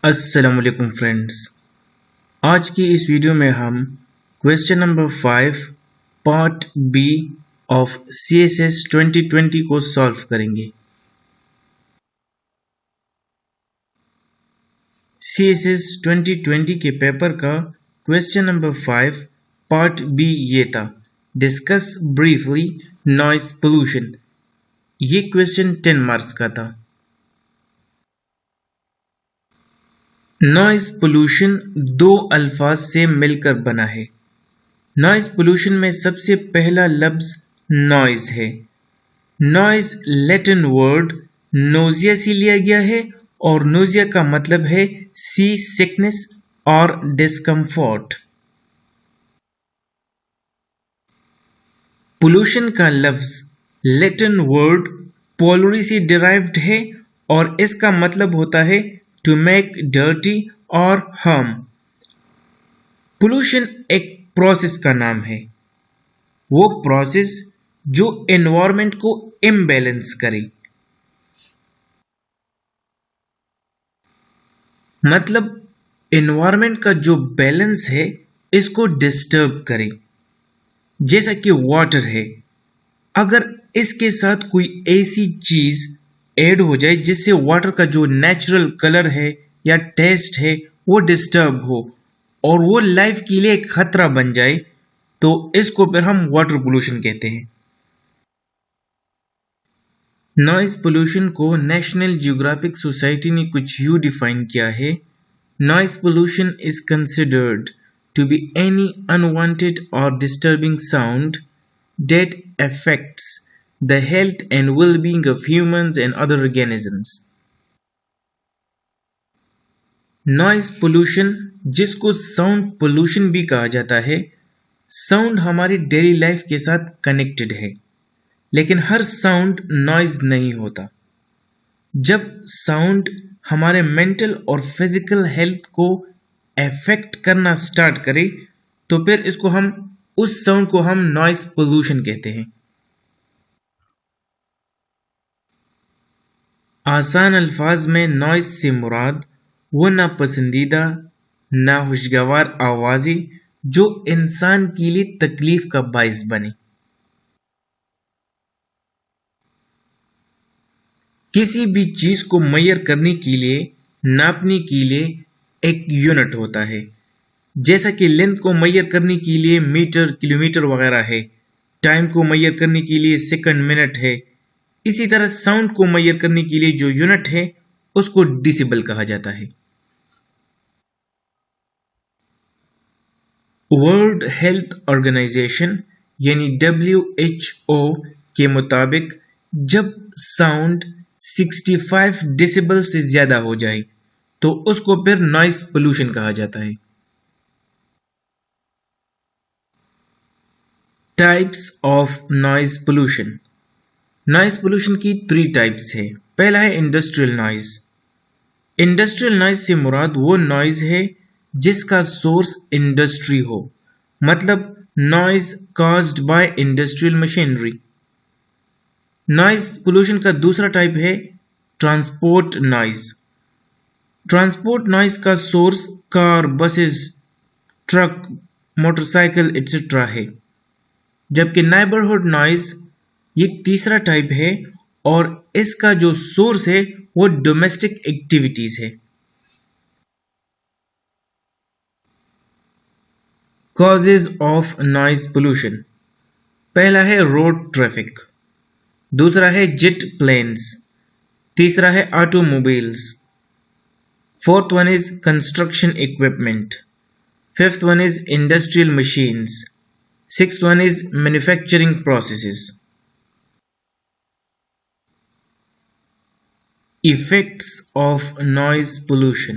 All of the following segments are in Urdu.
السلام علیکم فرینڈز، آج کی اس ویڈیو میں ہم question number 5 part B of C S S 2020 کو سالو کریں گے۔ سی ایس ایس 2020 کے پیپر کا کویسچن نمبر 5 پارٹ بی یہ تھا، ڈسکس بریفلی نوائز پولوشن۔ یہ کویسچن 10 مارکس کا تھا۔ نوائز پولوشن دو الفاظ سے مل کر بنا ہے۔ نوائز پولوشن میں سب سے پہلا لفظ نوائز ہے۔ نوائز لیٹن ورڈ نوزیا سے لیا گیا ہے اور نوزیا کا مطلب ہے سی سکنس اور ڈسکمفورٹ۔ پولوشن کا لفظ لیٹن ورڈ پولوری سے ڈرائیوڈ ہے اور اس کا مطلب ہوتا ہے to make dirty or harm۔ Pollution ایک پروسیس کا نام ہے، وہ پروسیس جو انوائرمنٹ کو امبیلنس کرے، مطلب انوائرمنٹ کا جو بیلنس ہے اس کو ڈسٹرب کرے۔ جیسا کہ واٹر ہے، اگر اس کے ساتھ کوئی ایسی چیز ایڈ ہو جائے جس سے واٹر کا جو نیچرل کلر ہے یا ٹیسٹ ہے وہ ڈسٹرب ہو اور وہ لائف کے لیے ایک خطرہ بن جائے تو اس کو پھر ہم واٹر پولوشن کہتے ہیں۔ نوائز پولوشن کو نیشنل جیوگرافک سوسائٹی نے کچھ یوں ڈیفائن کیا ہے: noise pollution is considered to be any unwanted or disturbing sound that affects the health and well-being of humans and other organisms۔ Noise pollution, جس کو ساؤنڈ پولوشن بھی کہا جاتا ہے، ساؤنڈ ہماری ڈیلی لائف کے ساتھ کنیکٹڈ ہے، لیکن ہر ساؤنڈ نوائز نہیں ہوتا۔ جب ساؤنڈ ہمارے مینٹل اور فزیکل ہیلتھ کو افیکٹ کرنا سٹارٹ کرے تو پھر اس ساؤنڈ کو ہم نوائز پولوشن کہتے ہیں۔ آسان الفاظ میں نوائز سے مراد وہ ناپسندیدہ، ناخوشگوار آوازیں جو انسان کے لیے تکلیف کا باعث بنے۔ کسی بھی چیز کو میئر کرنے کے لیے، ناپنے کے لیے ایک یونٹ ہوتا ہے، جیسا کہ لینتھ کو میئر کرنے کے لیے میٹر، کلومیٹر وغیرہ ہے، ٹائم کو میئر کرنے کے لیے سیکنڈ، منٹ ہے۔ اسی طرح ساؤنڈ کو میئر کرنے کے لیے جو یونٹ ہے اس کو ڈیسیبل کہا جاتا ہے۔ ورلڈ ہیلتھ آرگنائزیشن یعنی WHO کے مطابق جب ساؤنڈ 65 ڈیسیبل سے زیادہ ہو جائے تو اس کو پھر نوائز پولوشن کہا جاتا ہے۔ Types of noise pollution. Noise pollution کی 3 ٹائپس ہے۔ پہلا ہے انڈسٹریل نوائز۔ انڈسٹریل نوائز سے مراد وہ نوائز ہے جس کا سورس انڈسٹری ہو، مطلب noise caused by industrial machinery. Noise pollution کا دوسرا ٹائپ ہے ٹرانسپورٹ نوائز۔ ٹرانسپورٹ نوائز کا source car, buses, truck, motorcycle etcetera ہے، جبکہ نیبرہڈ نوائز یہ تیسرا ٹائپ ہے اور اس کا جو سورس ہے وہ ڈومیسٹک ایکٹیویٹیز ہے۔ Causes of noise pollution. پہلا ہے روڈ ٹریفک، دوسرا ہے جیٹ پلینز، تیسرا ہے automobiles, fourth one is construction equipment, fifth one is industrial machines, sixth one is manufacturing processes. Effects of noise pollution.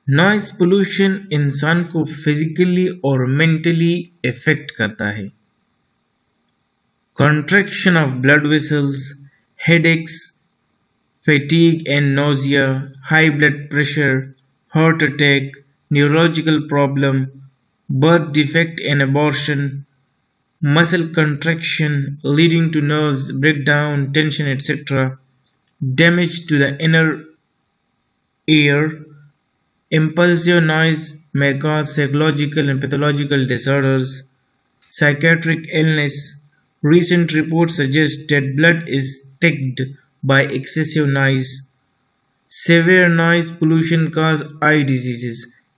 Noise pollution انسان کو فزیکلی اور مینٹلی افیکٹ کرتا ہے۔ Contraction of blood vessels, headaches, fatigue and nausea, high blood pressure, heart attack, neurological problem, birth defect and abortion, muscle contraction leading to nerves breakdown, tension, etc., damage to the inner ear, impulsive noise may cause psychological and pathological disorders, psychiatric illness. Recent reports suggest that blood is thicked by excessive noise. Severe noise pollution cause eye diseases.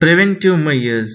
Preventive measures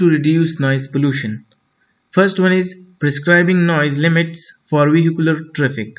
to reduce noise pollution. First one is prescribing noise limits for vehicular traffic.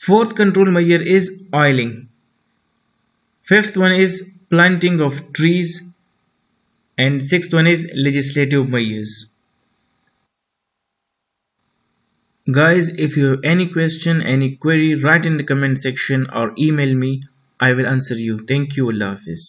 Fourth control measure is oiling. Fifth one is planting of trees. And sixth one is legislative measures. Guys, if you have any question, any query, write in the comment section or email me. I will answer you. Thank you. Allah Hafiz.